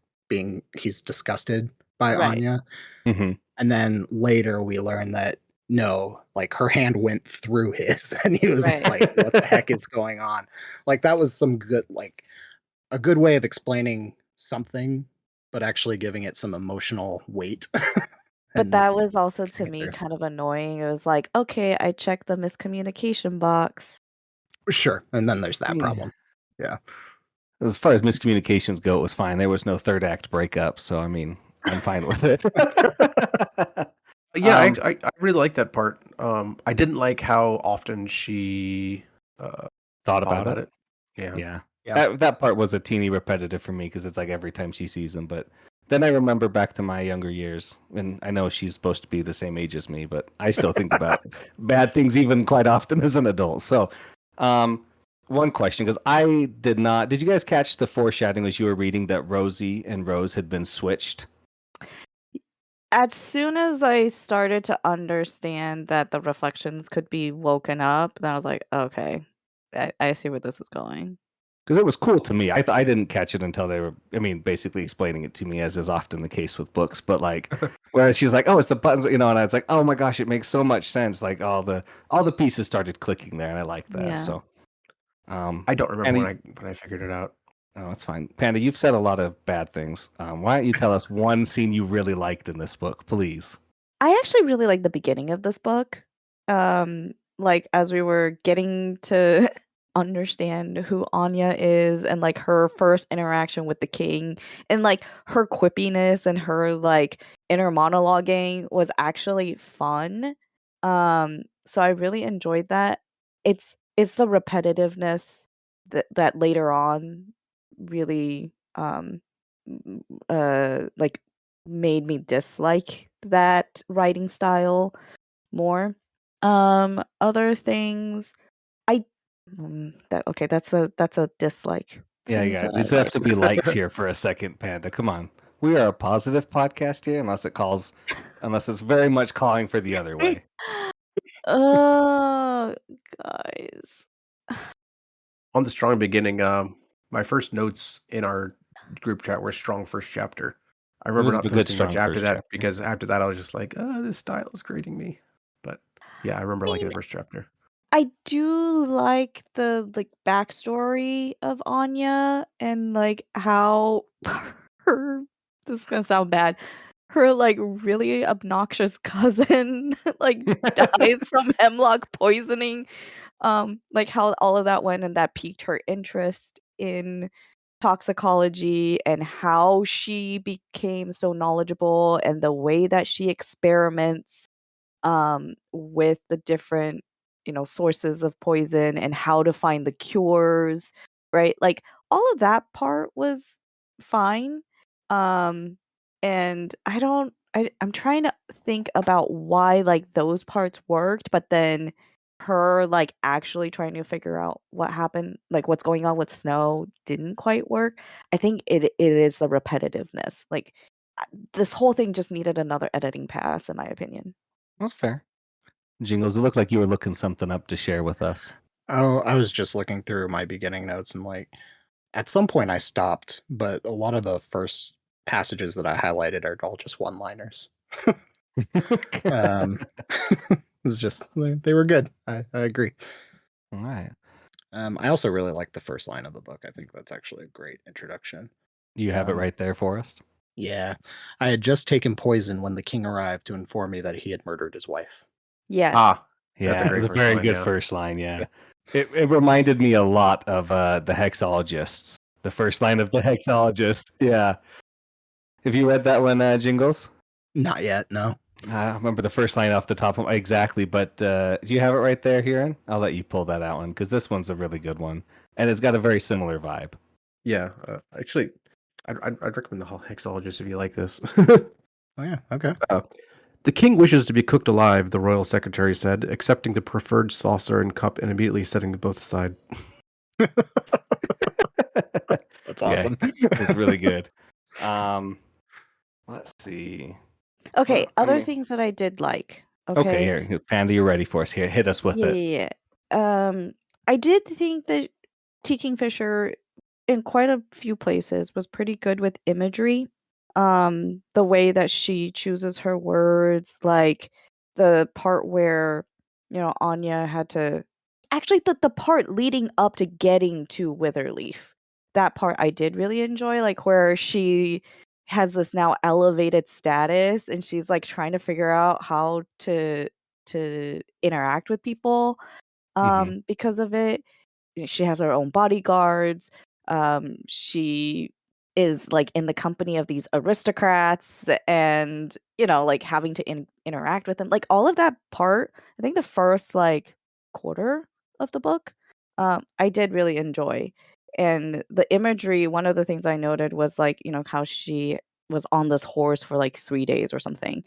he's disgusted by Right. Anya. Mm-hmm. And then later we learn that no, like her hand went through his, and he was Right. like, "What the heck is going on?" Like that was some good, like a good way of explaining something, but actually giving it some emotional weight. But And that was also to get me there. kind of annoying. It was like, okay, I checked the miscommunication box. Sure, and then there's that Yeah. problem. Yeah. As far as miscommunications go, it was fine. There was no third act breakup, so I mean, I'm fine with it. Yeah, I really like that part. I didn't like how often she thought about it. Yeah. Yeah. That part was a teeny repetitive for me because it's like every time she sees him. But then I remember back to my younger years, and I know she's supposed to be the same age as me, but I still think about bad things even quite often as an adult. So, one question, because I did not. Did you guys catch the foreshadowing as you were reading that Rosie and Rose had been switched? As soon as I started to understand that the reflections could be woken up, then I was like, okay, I see where this is going. because it was cool to me. I didn't catch it until they were, I mean, basically explaining it to me, as is often the case with books. But like, whereas she's like, "Oh, it's the buttons," and I was like, "Oh my gosh, it makes so much sense." Like all the pieces started clicking there, and I liked that. Yeah. So, I don't remember Panda, when I figured it out. oh, it's fine. Panda, you've said a lot of bad things. Why don't you tell us one scene you really liked in this book, please? I actually really like the beginning of this book. Like as we were getting to understand who Anya is and like her first interaction with the king and like her quippiness and her like inner monologuing was actually fun. So I really enjoyed that. It's the repetitiveness that later on really like made me dislike that writing style more. Other things I that's a dislike. Yeah, Things yeah. that These I have like. to be likes here for a second, Panda. Come on. We are a positive podcast here, unless it's very much calling for the other way. Oh, guys. On the strong beginning, my first notes in our group chat were strong first chapter. I remember was a not good, finishing much strong after first that chapter. because after that I was just like, this style is grating me. But yeah, I remember liking the first chapter. I do like the like backstory of Anya and like how her this is gonna sound bad. Her like really obnoxious cousin like dies from hemlock poisoning. Like how all of that went and that piqued her interest in toxicology and how she became so knowledgeable and the way that she experiments with the different sources of poison and how to find the cures, right? Like all of that part was fine. And I'm trying to think about why like those parts worked, but then her like actually trying to figure out what happened, like what's going on with Snow didn't quite work. I think it is the repetitiveness. Like this whole thing just needed another editing pass in my opinion. That's fair. Jingles, it looked like you were looking something up to share with us. Oh, I was just looking through my beginning notes and like at some point I stopped, but a lot of the first passages that I highlighted are all just one-liners. Um, it's just they were good. I agree. All right. I also really like the first line of the book. I think that's actually a great introduction. You have it right there for us. Yeah, I had just taken poison when the king arrived to inform me that he had murdered his wife. Yes. Yeah, That's a it great was a first very line, good yeah. first line. Yeah, it reminded me a lot of the Hexologists. The first line of the Hexologist. Yeah. Have you read that one, Jingles? Not yet, no. I don't remember the first line off the top of exactly, but do you have it right there, Huron? I'll let you pull that out one because this one's a really good one, and it's got a very similar vibe. Yeah, actually, I'd recommend the Hexologist if you like this. Oh yeah, okay. The king wishes to be cooked alive, the royal secretary said, accepting the preferred saucer and cup and immediately setting them both aside. That's awesome. Yeah, it's really good. Let's see. Okay, I other mean- things that I did like. Okay, here, Panda, you're ready for us. Here, hit us with Yeah, it. yeah, yeah. I did think that T. Kingfisher, in quite a few places, was pretty good with imagery. The way that she chooses her words, like the part where, Anya had to actually the part leading up to getting to Witherleaf. That part I did really enjoy, like where she has this now elevated status and she's like trying to figure out how to interact with people because of it. She has her own bodyguards. She is like in the company of these aristocrats and like having to interact with them, like all of that part. I think the first like quarter of the book I did really enjoy. And the imagery, one of the things I noted was like how she was on this horse for like 3 days or something,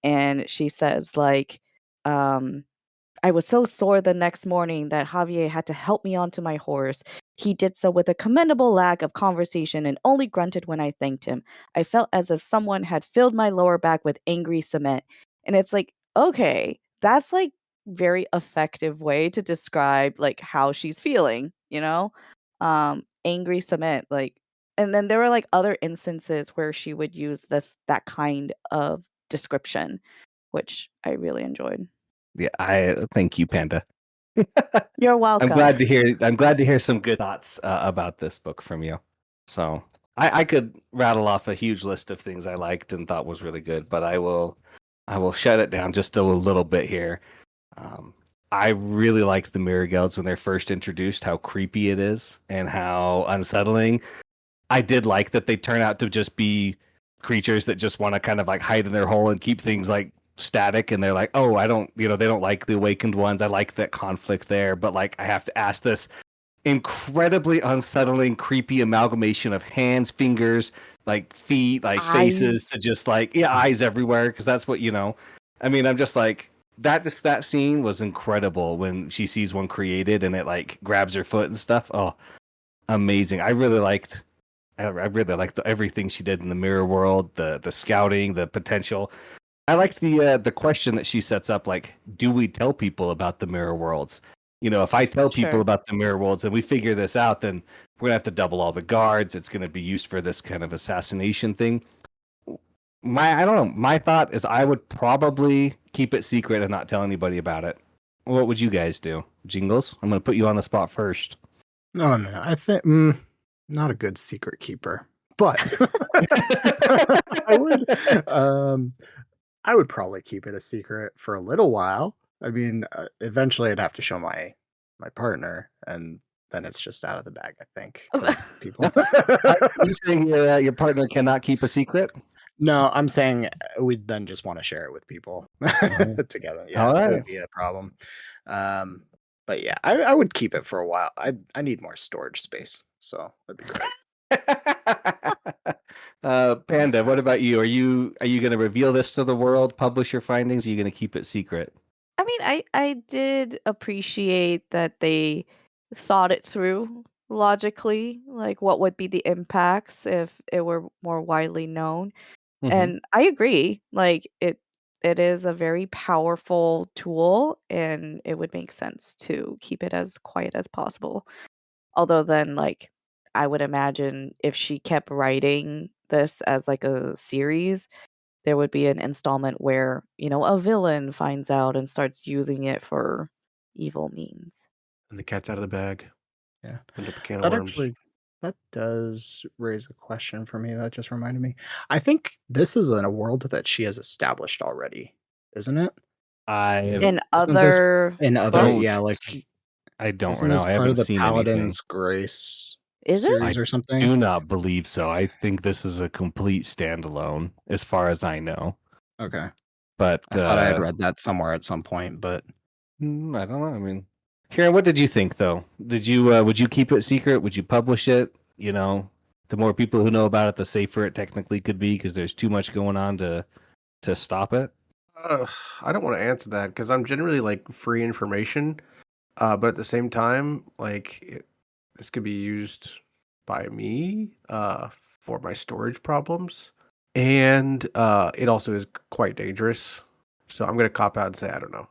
and she says like I was so sore the next morning that Javier had to help me onto my horse. He did so with a commendable lack of conversation and only grunted when I thanked him. I felt as if someone had filled my lower back with angry cement. And it's like, okay, that's like very effective way to describe like how she's feeling, angry cement, like, and then there were like other instances where she would use that kind of description, which I really enjoyed. Yeah, I thank you, Panda. You're I'm welcome. glad to hear. I'm glad to hear some good thoughts about this book from you. So I could rattle off a huge list of things I liked and thought was really good, but I will shut it down just a little bit here. I really liked the Mirror Guilds when they're first introduced. How creepy it is and how unsettling. I did like that they turn out to just be creatures that just want to kind of like hide in their hole and keep things like static, and they're like, oh, I don't, they don't like the awakened ones. I like that conflict there, but like I have to ask this incredibly unsettling, creepy amalgamation of hands, fingers, like feet, like faces, to just like eyes everywhere, because that's what I mean, I'm just like that scene was incredible when she sees one created and it like grabs her foot and stuff. Oh, amazing. I really liked everything she did in the mirror world, the scouting, the potential. I liked the question that she sets up, like, do we tell people about the mirror worlds? If I tell people Sure. about the mirror worlds and we figure this out, then we're gonna have to double all the guards. It's gonna be used for this kind of assassination thing. I don't know. My thought is I would probably keep it secret and not tell anybody about it. What would you guys do? Jingles? I'm gonna put you on the spot first. No, I think not a good secret keeper, but I would I would probably keep it a secret for a little while. I mean, eventually I'd have to show my partner, and then it's just out of the bag, I think, 'cause people. Are you saying your partner cannot keep a secret? No, I'm saying we'd then just want to share it with people together. Yeah, All that right. would be a problem. Um, but yeah, I would keep it for a while. I need more storage space, so that'd be great. Panda, what about you? Are you going to reveal this to the world, publish your findings? Or are you going to keep it secret? I mean, I did appreciate that they thought it through logically, like what would be the impacts if it were more widely known. And I agree, like it is a very powerful tool and it would make sense to keep it as quiet as possible. Although then like I would imagine if she kept writing this as like a series, there would be an installment where, a villain finds out and starts using it for evil means. And the cat's out of the bag. Yeah. Opened up a can of That worms. that does raise a question for me. That just reminded me. I think this is in a world that she has established already, isn't it? I In Isn't this other in other don't. books? like I don't isn't know. this I part of haven't the seen anything. Paladin's Grace Is it? series I or something? do not believe so. I think this is a complete standalone, as far as I know. Okay. But I thought I had read that somewhere at some point, but I don't know. I mean, Karen, what did you think though? Did you would you keep it secret? Would you publish it? The more people who know about it, the safer it technically could be, because there's too much going on to stop it. I don't want to answer that because I'm generally like free information, but at the same time, like this could be used by me for my storage problems, and it also is quite dangerous. So I'm gonna cop out and say I don't know.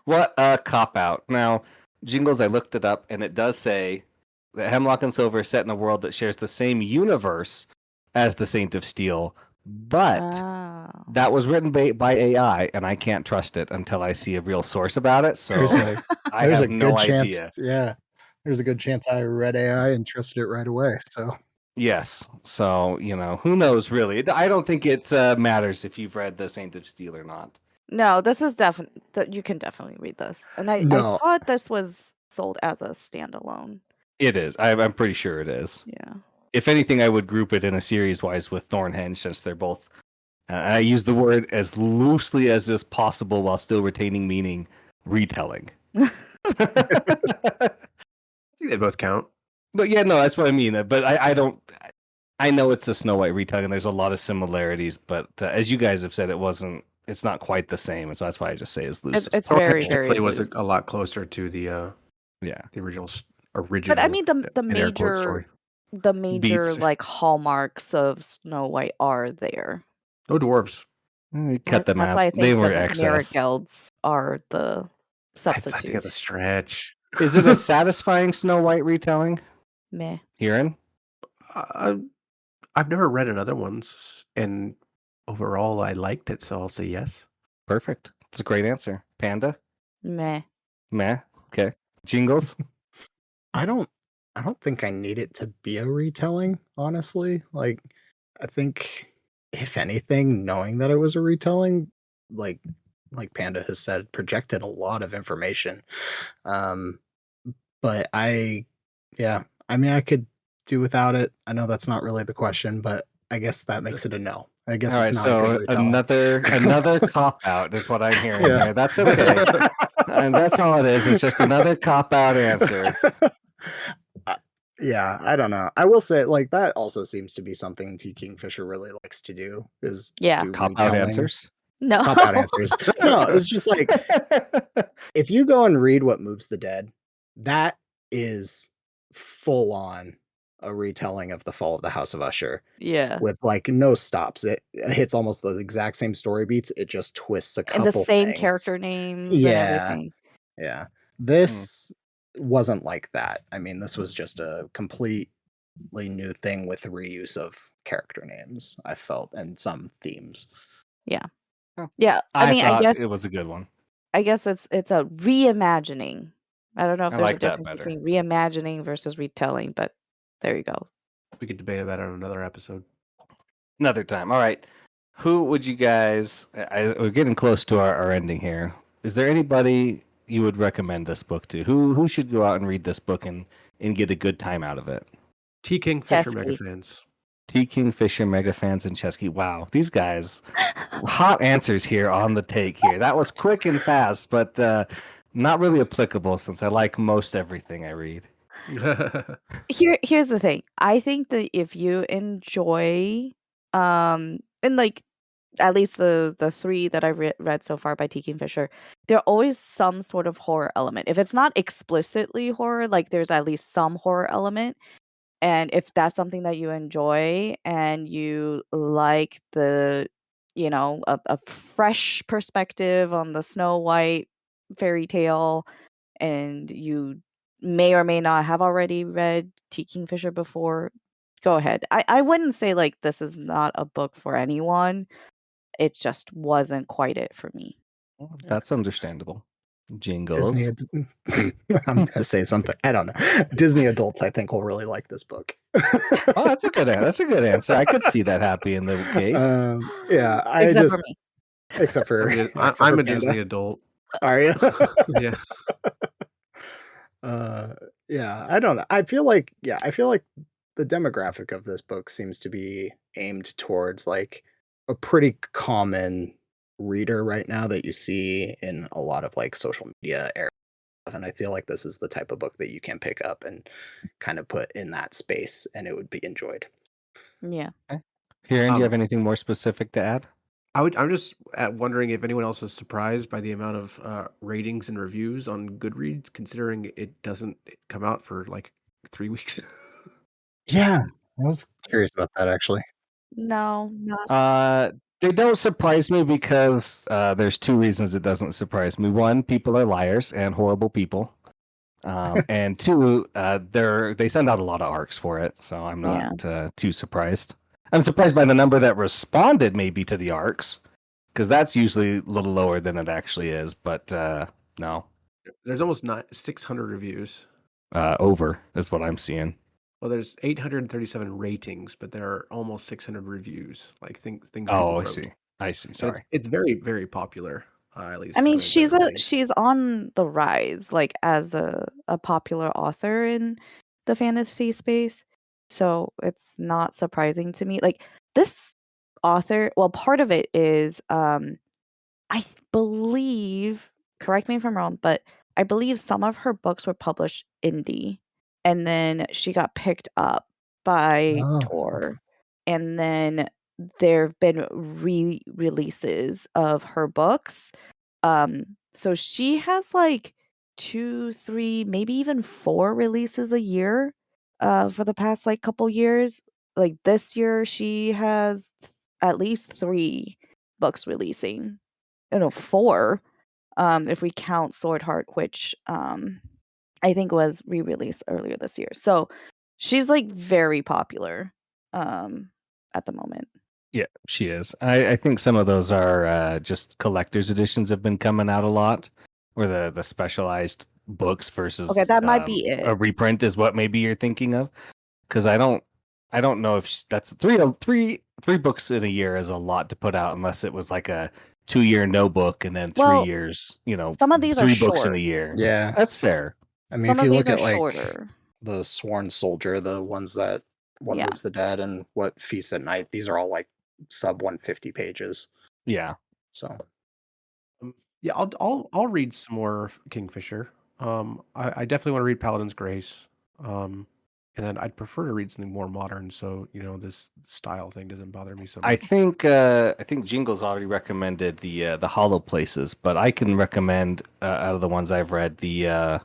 What a cop out. Now, Jingles, I looked it up, and it does say that Hemlock and Silver is set in a world that shares the same universe as the Saint of Steel, but Oh. that was written by AI, and I can't trust it until I see a real source about it. So I there's a have no good chance. idea. Yeah, there's a good chance I read AI and trusted it right away. So Yes. So, who knows really? I don't think it matters if you've read the Saint of Steel or not. No, this is definitely that you can definitely read this. And I no, thought this was sold as a standalone. It is. I'm pretty sure it is. Yeah. If anything, I would group it in a series-wise with Thornhenge, since they're both. I use the word as loosely as is possible while still retaining meaning. Retelling. I think they both count. But yeah, no, that's what I mean. But I don't. I know it's a Snow White retelling, and there's a lot of similarities. But as you guys have said, it's not quite the same, and so that's why I just say it's loose. It's very, very Definitely was loose. a lot closer to the yeah. the original But I mean the in air quotes story. major Beats. like hallmarks of Snow White are there. No dwarves. Cut them That's out. why I They think were the excess. Guilds are the I think it's a substitute. stretch. Is it a satisfying Snow White retelling? Meh. Hurin? I've never read another ones, and overall I liked it, so I'll say yes. Perfect. That's a great answer. Panda? Meh. Meh. Okay. Jingles? I don't think I need it to be a retelling, honestly. Like, I think if anything, knowing that it was a retelling, like Panda has said, projected a lot of information. But yeah, I mean, I could do without it. I know that's not really the question, but I guess that makes it a no. I guess All it's right, not a good so retelling. another cop out is what I'm hearing Yeah. here. That's okay. And that's all it is. It's just another cop out answer. Yeah, I don't know. I will say, like, that also seems to be something T. Kingfisher really likes to do, is Yeah. do Cop out retellings. answers? No. Cop out answers. No, it's just like, if you go and read What Moves the Dead, that is full on a retelling of The Fall of the House of Usher Yeah. with like no stops. It hits almost the exact same story beats. It just twists a And the couple same things. character names and Yeah. everything. Yeah. This wasn't like that. I mean, this was just a completely new thing with reuse of character names, I felt, and some themes. Yeah. Oh. Yeah. I mean, I thought guess it was a good one. I guess it's a reimagining. I don't know if I there's a like that difference better. between reimagining versus retelling, but there you go. We could debate about it on another episode. Another time. All right. Who would you guys? We're getting close to our ending here. Is there anybody you would recommend this book to? Who should go out and read this book and get a good time out of it? T. Kingfisher Cesky. mega fans. T. Kingfisher, mega fans, and Cesky. Wow, these guys, hot answers here on the take here. That was quick and fast, but not really applicable since I like most everything I read. Here's the thing. I think that if you enjoy and like at least the three that I've read so far by T. Kingfisher, there's always some sort of horror element. If it's not explicitly horror, like there's at least some horror element. And if that's something that you enjoy and you like the, a fresh perspective on the Snow White fairy tale, and you may or may not have already read T. Kingfisher before, go ahead. I wouldn't say like this is not a book for anyone. It just wasn't quite it for me. Well, that's understandable. Disney, Jingles. I'm gonna say something. I don't know. Disney adults, I think, will really like this book. Oh, that's a good answer. I could see that happy in the case. Yeah, Except for me. except for I'm for a Panda. Disney adult. Are you? Yeah. Yeah, I don't know. I feel like the demographic of this book seems to be aimed towards like a pretty common reader right now that you see in a lot of like social media era. And I feel like this is the type of book that you can pick up and kind of put in that space and it would be enjoyed. Yeah. Here, do you have anything more specific to add? I'm just wondering if anyone else is surprised by the amount of ratings and reviews on Goodreads, considering it doesn't come out for like 3 weeks. Yeah, I was curious about that actually. No, not. They don't surprise me because there's two reasons it doesn't surprise me. One, people are liars and horrible people. And two, they send out a lot of arcs for it, so I'm not too surprised. I'm surprised by the number that responded maybe to the arcs, because that's usually a little lower than it actually is. But no, There's almost 600 reviews. Over is what I'm seeing. Well, there's 837 ratings, but there are almost 600 reviews. Like things. Oh, I wrote. see. I see. Sorry. It's very, very popular. At least. I mean, generally. she's on the rise, like as a popular author in the fantasy space. So it's not surprising to me. Like this author, well, part of it is believe, correct me if I'm wrong, but I believe some of her books were published indie, and then she got picked up by Oh, Tor, and then there have been releases of her books. So she has like 2, 3, maybe even 4 releases a year, for the past like couple years. Like this year, she has at least 3 books releasing. I don't know, 4, if we count Sword Heart, which I think was re-released earlier this year. So she's like very popular at the moment. Yeah, she is. I think some of those are just collector's editions have been coming out a lot, or the specialized books Okay, versus that might be a it. reprint is what maybe you're thinking of. Because I don't know if that's three books in a year is a lot to put out unless it was like a 2-year no book and then 3 Well, years, some of these are 3 books in a short. year. Yeah. That's fair. I mean, Some if of you these look are at like shorter. the Sworn Soldier, the ones that What Yeah. Moves the Dead and What Feasts at Night, these are all like sub 150 pages. Yeah. So Yeah, I'll read some more Kingfisher. I definitely want to read Paladin's Grace. And then I'd prefer to read something more modern, so this style thing doesn't bother me so I much. think Jingle's already recommended the Hollow Places, but I can recommend out of the ones I've read the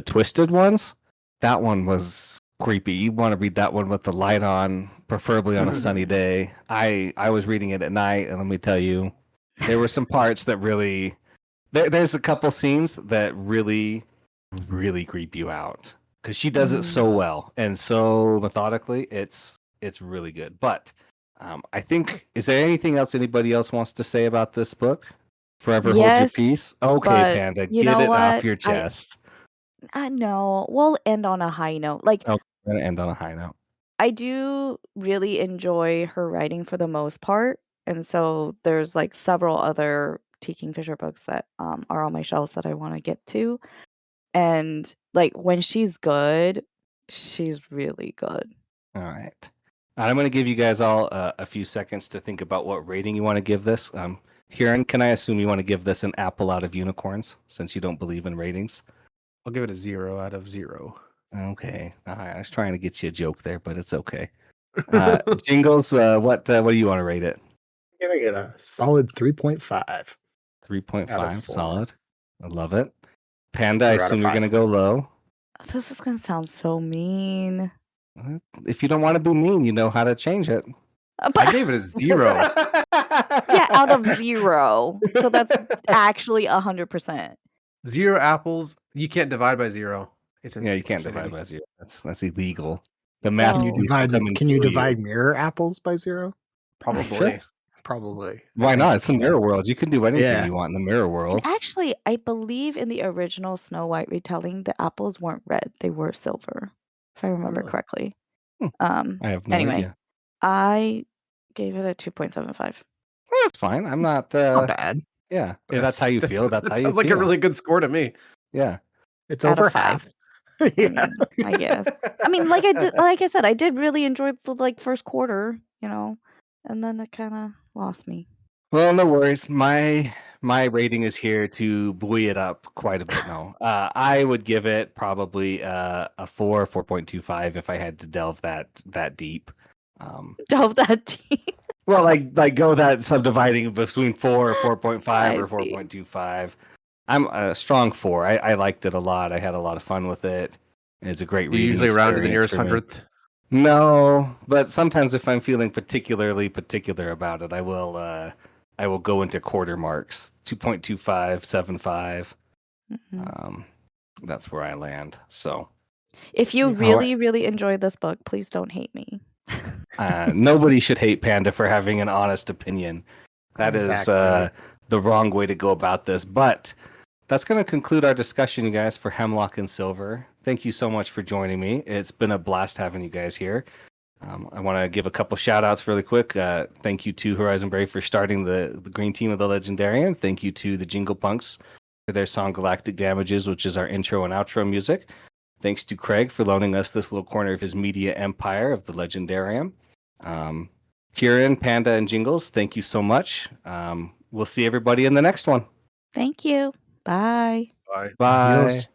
Twisted ones. That one was creepy. You want to read that one with the light on, preferably on a sunny day. I was reading it at night, and let me tell you, there were some parts that really there's a couple scenes that really creep you out because she does it so well and so methodically. It's really good. But I think, is there anything else anybody else wants to say about this book? Forever hold your Yes, peace. Okay, but Panda, you get know it off what? your chest. I know. We'll end on a high note. Like, Oh, we're gonna end on a high note. I do really enjoy her writing for the most part, and so there's like several other T. Kingfisher books that are on my shelves that I want to get to. And like when she's good, she's really good. All right. I'm going to give you guys all a few seconds to think about what rating you want to give this. Huron, can I assume you want to give this an apple out of unicorns since you don't believe in ratings? I'll give it a 0 out of 0. Okay. I was trying to get you a joke there, but it's okay. Jingles, what do you want to rate it? I'm giving it a solid 3.5 3.5, out of 4. solid. I love it. Panda, I 4 out of assume you're 5. going to go low. This is gonna sound so mean. If you don't want to be mean, you know how to change it. I But gave it a 0. yeah, out of 0. So that's actually 100%. 0 apples. You can't divide by 0. Yeah, you can't divide by 0. That's illegal. The math Well, police will come and Can you kill divide mirror apples by 0? Probably. Sure. Probably. Why not? It's a mirror world. You can do anything Yeah. you want in the mirror and world. actually, I believe in the original Snow White retelling, the apples weren't red; they were silver, if I remember really? correctly. I have no Anyway, idea. I gave it a 2.75. That's fine. I'm not. Not bad. Yeah, if that's how you feel. That's how that you sounds like feel. a really good score to me. Yeah. It's Out over of 5. half. I Yeah. mean, I guess. I mean, like I said, I did really enjoy the first quarter, and then it kind of lost me. Well, no worries. My rating is here to buoy it up quite a bit. No, I would give it probably a 4.25 if I had to delve that deep. Delve that deep. Well, like go that subdividing between 4 or 4.5 I or see. 4.25. I'm a strong 4. I liked it a lot. I had a lot of fun with it. It's a great You reading usually round to the experience nearest for me. 100th. No, but sometimes if I'm feeling particularly particular about it, I will go into quarter marks. 2.25, 75. Mhm. That's where I land. So If you Yeah. really, really enjoyed this book, please don't hate me. nobody should hate Panda for having an honest opinion. That is Exactly. the wrong way to go about this. But that's going to conclude our discussion, you guys, for Hemlock and Silver. Thank you so much for joining me. It's been a blast having you guys here. I want to give a couple shout outs really quick. Thank you to Horizon Brave for starting the green team of the Legendarium. Thank you to the Jingle Punks for their song Galactic Damages, which is our intro and outro music. Thanks to Craig for loaning us this little corner of his media empire of the Legendarium. Huron, Panda, and Jingles, thank you so much. We'll see everybody in the next one. Thank you. Bye. Bye. Bye. Adios.